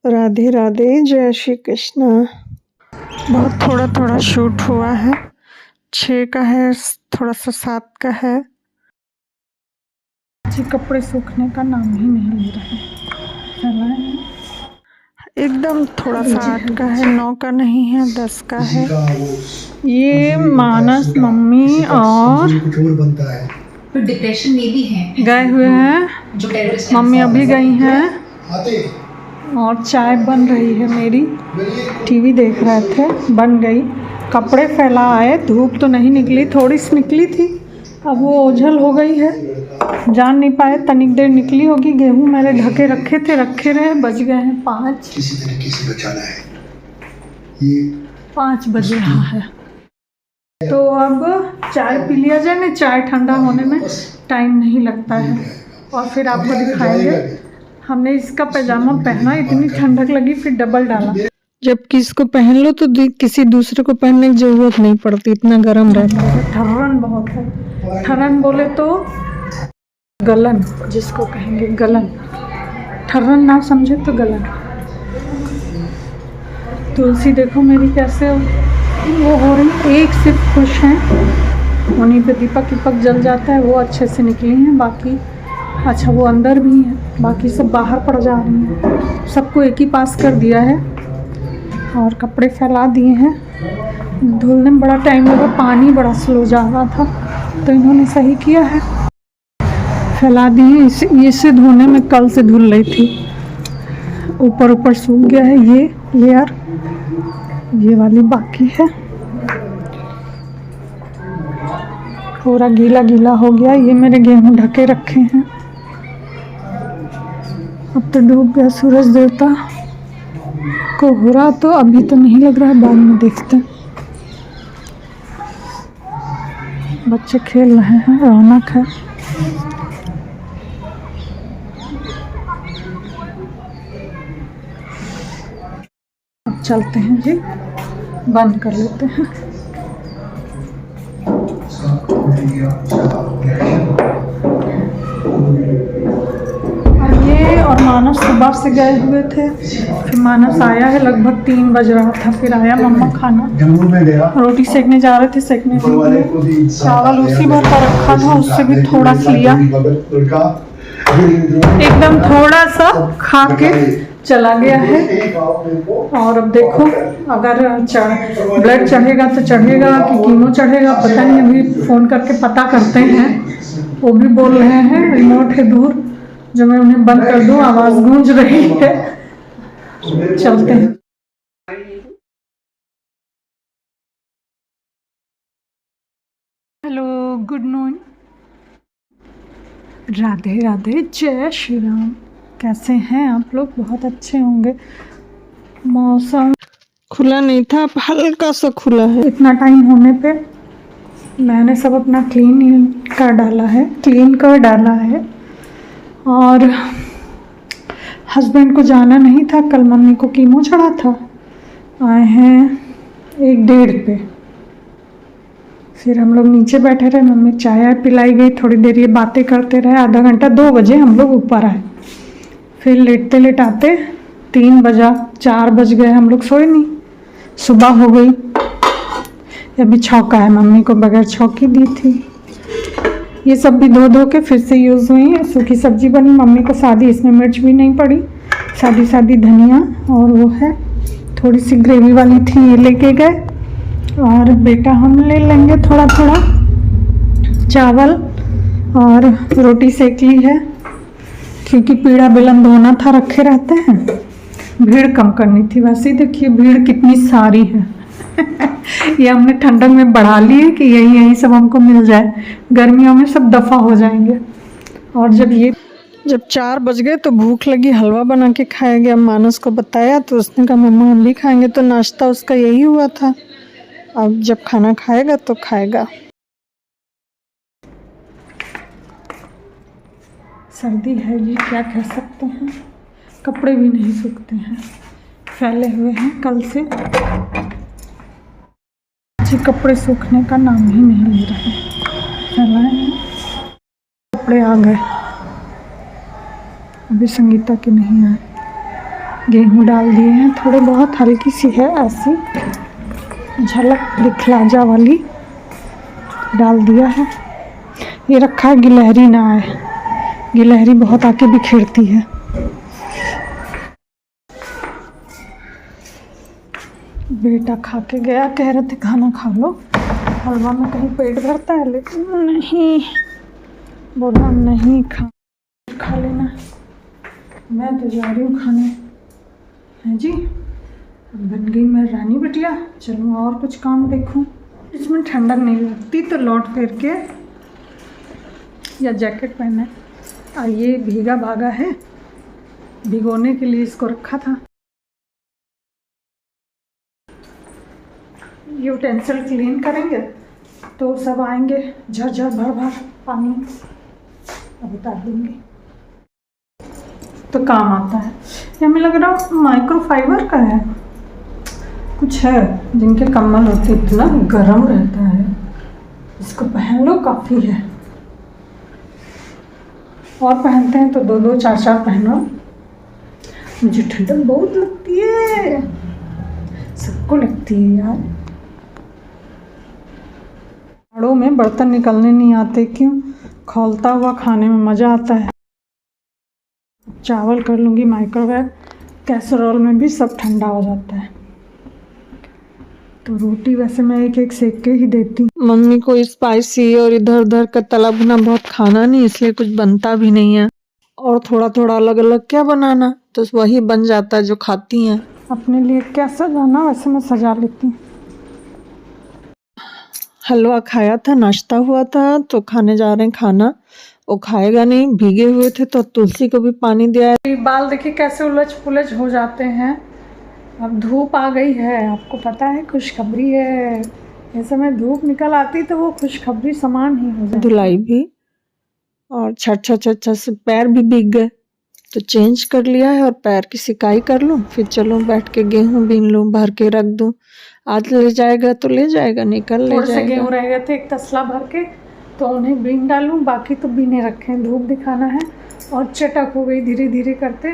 राधे राधे, जय श्री कृष्णा। बहुत थोड़ा थोड़ा शूट हुआ है, 6 का है, थोड़ा सा 7 का है। जी कपड़े सूखने का नाम ही नहीं ले रहे, एकदम थोड़ा सा 8 का है, 9 का नहीं है, 10 का है। ये मानस मम्मी और डिप्रेशन में भी हैं, गए हुए हैं। मम्मी अभी गई हैं और चाय बन रही है मेरी। टीवी देख रहे थे, बन गई। कपड़े फैला आए, धूप तो नहीं निकली, थोड़ी सी निकली थी, अब वो ओझल हो गई है, जान नहीं पाए। तनिक देर निकली होगी। गेहूं मेरे ढके रखे थे, रखे रहे, बज गए हैं 5। किसी तरीके से बचाना है, ये 5 बज रहा है। तो अब चाय पी लिया जाए ना, चाय ठंडा होने में टाइम नहीं लगता है। और फिर आपको दिखाएंगे, हमने इसका पैजामा पहना, इतनी ठंडक लगी, फिर डबल डाला। जब किसको पहन लो तो किसी दूसरे को पहनने की जरूरत नहीं पड़ती, इतना गर्म रहता है। ठर्रन बहुत है, ठर्रन बोले तो गलन, जिसको कहेंगे गलन। ठर्रन ना समझे तो गलन। तुलसी देखो मेरी कैसे वो हो रही, एक सिर्फ खुश हैं, उन्हीं पे दीपक जल जाता है, वो अच्छे से निकली हैं। बाकी अच्छा वो अंदर भी हैं, बाकी सब बाहर पड़ जा रही हैं। सबको एक ही पास कर दिया है और कपड़े फैला दिए हैं। धुलने में बड़ा टाइम लगा, पानी बड़ा स्लो जा रहा था, तो इन्होंने सही किया है, फैला दिए। इसे धोने में कल से धुल रही थी, ऊपर सूख गया है ये लेयर, ये वाली बाकी है। पूरा गीला गीला हो गया। ये मेरे गेहूं ढके रखे हैं। अब तो डूब गया सूरज देवता, कोहरा तो अभी तो नहीं लग रहा है, बाद में देखते हैं। बच्चे खेल रहे हैं, रौनक है। अब चलते हैं जी, बंद कर लेते हैं। ये और मानस सुबह से गए हुए थे, फिर मानस आया है, लगभग 3 बज रहा था, फिर आया। मम्मा खाना रोटी सेकने जा रहे थे, सेकने चावल उसी भर का रखा था, उससे भी थोड़ा लिया, एकदम थोड़ा सा खा के चला गया है। और अब देखो, अगर ब्लड चढ़ेगा तो चढ़ेगा कि कीमो चढ़ेगा पता नहीं, अभी फ़ोन करके पता करते हैं। वो भी बोल रहे हैं, रिमोट है दूर, जो मैं उन्हें बंद कर दूं, आवाज़ गूंज रही है। चलते हैं। Hello, good morning, Radhe Radhe, जय श्री राम। कैसे हैं आप लोग? बहुत अच्छे होंगे। मौसम खुला नहीं था, अब हल्का सा खुला है। इतना टाइम होने पे मैंने सब अपना क्लीन कर डाला है। और हस्बैंड को जाना नहीं था, कल मम्मी को कीमो चढ़ा था, आए हैं 1-1:30 पे। फिर हम लोग नीचे बैठे रहे, मम्मी चाय पिलाई गई, थोड़ी देर ये बातें करते रहे, आधा घंटा। 2 बजे हम लोग ऊपर आए, फिर लेटते लेटाते 3 बजा, 4 बज गए, हम लोग सोए नहीं। सुबह हो गई, अभी छौका है, मम्मी को बगैर छौकी दी थी। ये सब भी धो के फिर से यूज़ हुई। सूखी सब्जी बनी, मम्मी को सादी, इसमें मिर्च भी नहीं पड़ी, सादी धनिया, और वो है थोड़ी सी ग्रेवी वाली थी, ये लेके गए। और बेटा हम ले लेंगे थोड़ा थोड़ा। चावल और रोटी सेक ली है, क्योंकि पीड़ा बेलन धोना था, रखे रहते हैं। भीड़ कम करनी थी, वैसे ही देखिए भीड़ कितनी सारी है। ये हमने ठंडक में बढ़ा ली है कि यही सब हमको मिल जाए, गर्मियों में सब दफ़ा हो जाएंगे। और जब 4 बज गए तो भूख लगी, हलवा बना के खाएंगे। अब मानस को बताया तो उसने कहा मम्मा हम भी खाएंगे, तो नाश्ता उसका यही हुआ था। अब जब खाना खाएगा तो खाएगा। सर्दी है जी, क्या कह सकते हैं। कपड़े भी नहीं सूखते हैं, फैले हुए हैं कल से। जी कपड़े सूखने का नाम ही नहीं ले रहे, फैलाए हैं। कपड़े आ गए, अभी संगीता के नहीं आए। गेहूँ डाल दिए हैं, थोड़े बहुत, हल्की सी है ऐसी झलक दिखलाजा वाली डाल दिया है। ये रखा है गिलहरी ना आए, गिलहरी बहुत आके बिखेरती है। बेटा खा के गया, कह रहे थे खाना खा लो, हलवा में कहीं पेट भरता है, लेकिन नहीं, बोला नहीं खा लेना। मैं तो जा रही हूँ खाने, है जी। बन गई मैं रानी बिटिया, चलो और कुछ काम देखूँ। इसमें ठंडक नहीं लगती तो लौट फिर के या जैकेट पहने। ये भीगा भागा है, भिगोने के लिए इसको रखा था। यूटेंसिल क्लीन करेंगे तो सब आएंगे झरझर भर भर पानी, अब उतार दूंगी तो काम आता है। ये हमें लग रहा माइक्रोफाइबर का है, कुछ है जिनके कम्बल होते इतना गर्म रहता है, इसको पहन लो काफ़ी है। और पहनते हैं तो 2-2 4-4 पहनो। मुझे ठंडक बहुत लगती है, सबको लगती है यार। पहाड़ों में बर्तन निकलने नहीं आते, क्यों? खौलता हुआ खाने में मज़ा आता है। चावल कर लूँगी माइक्रोवेव, कैसरोल में भी सब ठंडा हो जाता है। तो रोटी वैसे मैं एक सेक के ही देती हूँ। मम्मी को स्पाइसी और इधर उधर का तला भुना बहुत खाना नहीं, इसलिए कुछ बनता भी नहीं है। और थोड़ा थोड़ा अलग अलग क्या बनाना, तो वही बन जाता है जो खाती हैं। अपने लिए क्या सजाना, वैसे मैं सजा लेती हूँ। हलवा खाया था, नाश्ता हुआ था, तो खाने जा रहे हैं खाना। वो खाएगा नहीं, भीगे हुए थे तो तुलसी को भी पानी दिया है। बाल देखिए कैसे उलझ पुलझ हो जाते हैं। अब धूप आ गई है, आपको पता है खुशखबरी है। ऐसे में धूप निकल आती तो वो खुशखबरी समान ही हो जाती। धुलाई भी और छट से पैर भी भीग गए, तो चेंज कर लिया है और पैर की सिकाई कर लूँ, फिर चलो बैठ के गेहूँ बीन लूँ, भर के रख दूँ। आज ले जाएगा तो ले जाएगा, निकल ले जाएगा। गेहूँ रह गए थे एक तसला भर के, तो उन्हें बीन डालूँ, बाकी तो बीने रखे हैं, धूप दिखाना है। और चटक हो गई धीरे धीरे करते।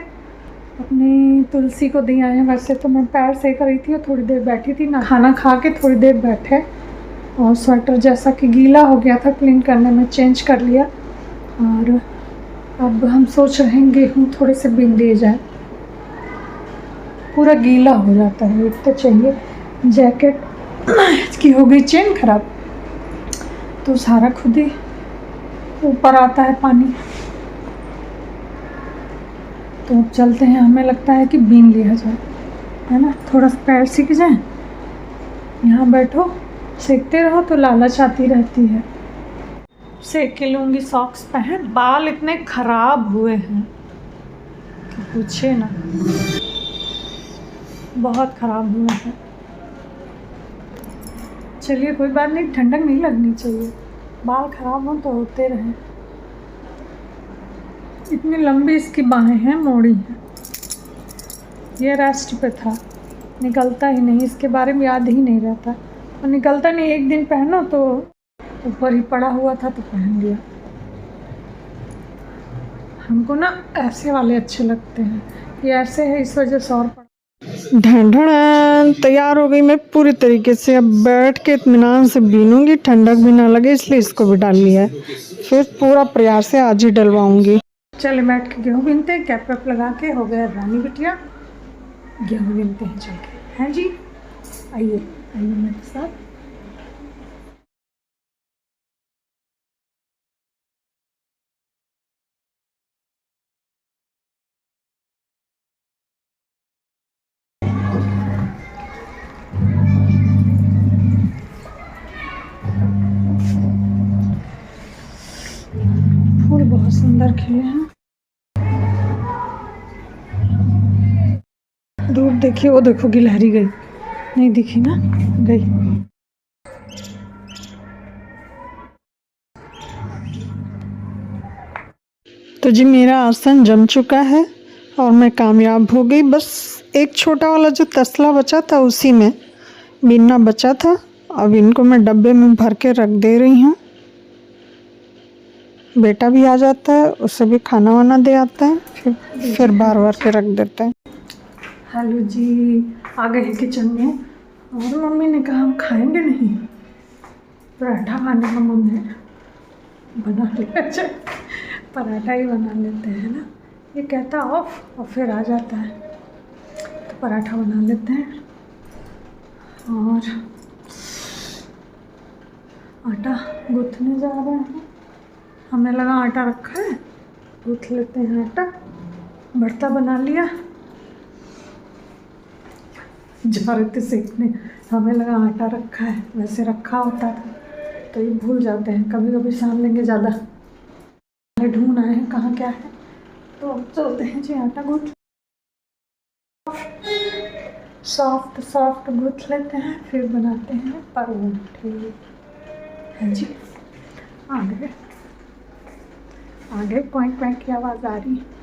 अपनी तुलसी को दिया है। वैसे तो मैं पैर सेक रही थी और थोड़ी देर बैठी थी ना, खाना खा के थोड़ी देर बैठे, और स्वेटर जैसा कि गीला हो गया था क्लीन करने में, चेंज कर लिया। और अब हम सोच रहे हैं गेहूँ थोड़े से बीन दिए जाए, पूरा गीला हो जाता है। एक तो चाहिए, जैकेट की हो गई चेन खराब, तो सारा खुद ही ऊपर आता है पानी। तो अब चलते हैं, हमें लगता है कि बीन लिया जाए, है ना, थोड़ा सा पैर सीख जाए। यहाँ बैठो सेकते रहो तो लालच आती रहती है। सेक के लूँगी, सॉक्स पहन। बाल इतने खराब हुए हैं कि पूछे ना, बहुत खराब हुए हैं। चलिए कोई बात नहीं, ठंडक नहीं लगनी चाहिए, बाल खराब हो तो होते रहे। इतनी लंबी इसकी बाहें हैं, मोड़ी हैं। ये रेस्ट पे था, निकलता ही नहीं, इसके बारे में याद ही नहीं रहता, और निकलता नहीं। एक दिन पहनो तो ऊपर ही पड़ा हुआ था तो पहन लिया। हमको ना ऐसे वाले अच्छे लगते हैं, ये ऐसे है इस वजह से और पड़ा। ढंढण तैयार हो गई मैं पूरी तरीके से। अब बैठ के इत्मीनान से बीनूंगी, ठंडक भी ना लगे, इसलिए इसको भी डाल लिया है। फिर पूरा प्रयास से आज ही डलवाऊंगी। चले बैठ के गेहूँ बीनते हैं, कैप वैप लगा के। हो गया रानी बिटिया, गेहूँ बीनते हैं चल के, हैं जी। आइए आइए मेरे साथ। फूल बहुत सुंदर खिले हैं। धूप देखिए, वो देखो गिलहरी गई, नहीं दिखी ना, गई। तो जी मेरा आसन जम चुका है और मैं कामयाब हो गई। बस एक छोटा वाला जो तसला बचा था उसी में बीनना बचा था। अब इनको मैं डब्बे में भर के रख दे रही हूँ। बेटा भी आ जाता है, उसे भी खाना वाना दे आता है, फिर बार बार के रख देते हैं। हेलो जी, आ गए हैं किचन में और मम्मी ने कहा हम खाएंगे नहीं, पराठा खाने का मन है, बना लिया जाए, पराठा ही बना लेते हैं ना। ये कहता ऑफ और फिर आ जाता है, तो पराठा बना लेते हैं। और आटा गूँथने जा रहे हैं, हमें लगा आटा रखा है, गूँथ लेते हैं आटा। भरता बना लिया, जा रहे थे सेकने, हमें लगा आटा रखा है, वैसे रखा होता था तो ये भूल जाते हैं, कभी कभी सान लेंगे ज़्यादा। ढूंढ आए हैं कहाँ क्या है, तो अब चलते हैं जी आटा गूँथ। सॉफ्ट सॉफ्ट गूँथ लेते हैं, फिर बनाते हैं परोठे। है जी, आगे आगे क्वैंक क्वैंक की आवाज़ आ रही है।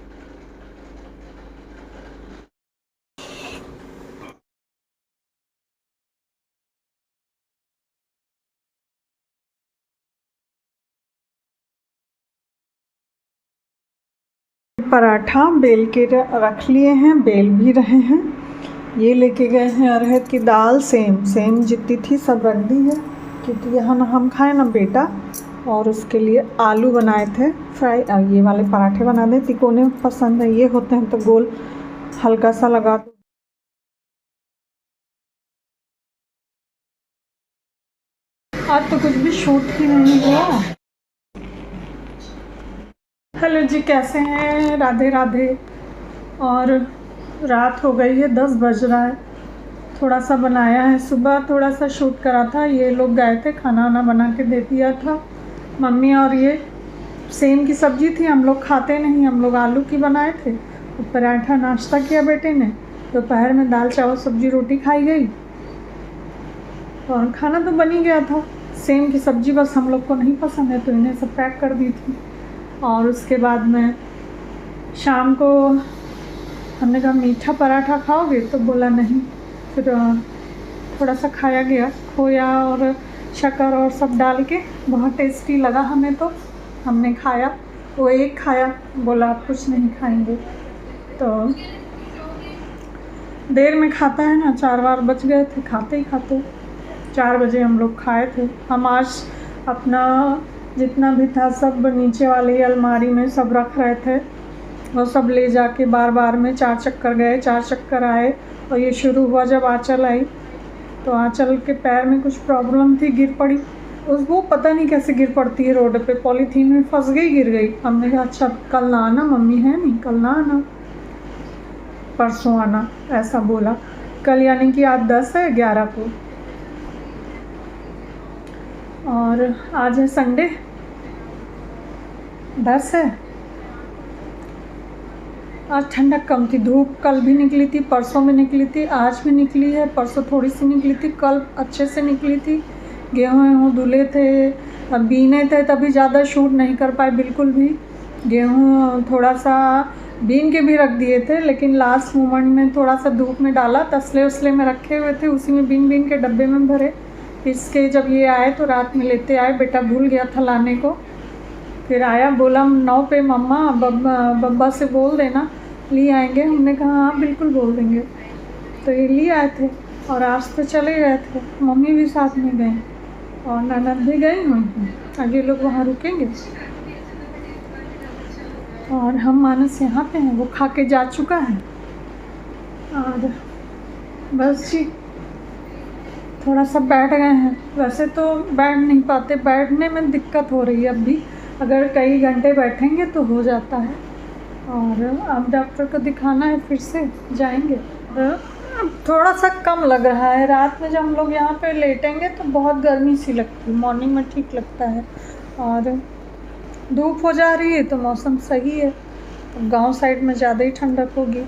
पराठा बेल के रख लिए हैं, बेल भी रहे हैं। ये लेके गए हैं अरहर की दाल, सेम जितनी थी सब रख दी है, क्योंकि यहाँ ना हम खाए ना बेटा। और उसके लिए आलू बनाए थे फ्राई, ये वाले पराठे बना दें, तिकोने पसंद है, ये होते हैं तो गोल हल्का सा लगा दो। आज तो कुछ भी शूट ही नहीं हुआ। हेलो जी, कैसे हैं? राधे राधे। और रात हो गई है, 10 बज रहा है। थोड़ा सा बनाया है, सुबह थोड़ा सा शूट करा था, ये लोग गए थे, खाना वाना बना के दे दिया था मम्मी। और ये सेम की सब्ज़ी थी, हम लोग खाते नहीं, हम लोग आलू की बनाए थे। पराठा नाश्ता किया बेटे ने, दोपहर में दाल चावल सब्जी रोटी खाई गई और खाना तो बन ही गया था। सेम की सब्ज़ी बस हम लोग को नहीं पसंद है तो इन्हें सब पैक कर दी थी। और उसके बाद में शाम को हमने कहा मीठा पराठा खाओगे, तो बोला नहीं। फिर थोड़ा सा खाया गया, खोया और शक्कर और सब डाल के, बहुत टेस्टी लगा हमें तो हमने खाया। वो एक खाया, बोला आप कुछ नहीं खाएंगे, तो देर में खाता है ना, 4 बार बच गए थे खाते ही खाते। 4 बजे हम लोग खाए थे। हम आज अपना जितना भी था सब नीचे वाली अलमारी में सब रख रहे थे, वो सब ले जाके बार बार में 4 चक्कर गए, 4 चक्कर आए। और ये शुरू हुआ जब आँचल आई, तो आँचल के पैर में कुछ प्रॉब्लम थी, गिर पड़ी। वो पता नहीं कैसे गिर पड़ती है रोड पे, पॉलीथीन में फंस गई, गिर गई। हमने कहा अच्छा कल ना आना, मम्मी है नहीं, कल ना आना, परसों आना, ऐसा बोला। कल यानी कि आज 10 है, 11 को, और आज है संडे, 10 है। आज ठंडक कम थी, धूप कल भी निकली थी, परसों भी निकली थी, आज भी निकली है, परसों थोड़ी सी निकली थी, कल अच्छे से निकली थी। गेहूँ धुले थे, अब बीने थे, तभी ज़्यादा शूट नहीं कर पाए बिल्कुल भी। गेहूँ थोड़ा सा बीन के भी रख दिए थे, लेकिन लास्ट मोमेंट में थोड़ा सा धूप में डाला, तसले उसले में रखे हुए थे, उसी में बीन के डब्बे में भरे। इसके जब ये आए तो रात में लेते आए, बेटा भूल गया था लाने को। फिर आया, बोला 9 पे मम्मा बब्बा से बोल देना ले आएंगे। हमने कहा हाँ बिल्कुल बोल देंगे, तो ये ले आए थे। और आज तो चले गए थे, मम्मी भी साथ में गई और ननद भी गई हुई हैं, आगे लोग वहाँ रुकेंगे। और हम मानस यहाँ पे हैं, वो खा के जा चुका है। और बस जी थोड़ा सा बैठ गए हैं, वैसे तो बैठ नहीं पाते, बैठने में दिक्कत हो रही है अब भी, अगर कई घंटे बैठेंगे तो हो जाता है। और अब डॉक्टर को दिखाना है, फिर से जाएंगे। थोड़ा सा कम लग रहा है, रात में जब हम लोग यहाँ पे लेटेंगे तो बहुत गर्मी सी लगती है, मॉर्निंग में ठीक लगता है। और धूप हो जा रही है तो मौसम सही है। गांव साइड में ज़्यादा ही ठंडक होगी,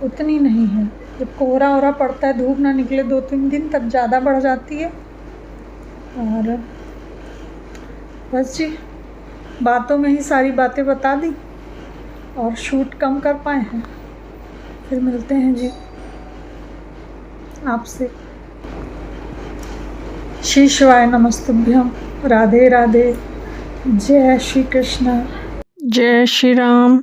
उतनी नहीं है। जब कोहरा वोहरा पड़ता है, धूप ना निकले 2-3 दिन, तब ज़्यादा बढ़ जाती है। और बस जी बातों में ही सारी बातें बता दी और शूट कम कर पाए हैं। फिर मिलते हैं जी आपसे। श्री शिवाय नमस्तुभ्यम, राधे राधे, जय श्री कृष्ण, जय श्री राम।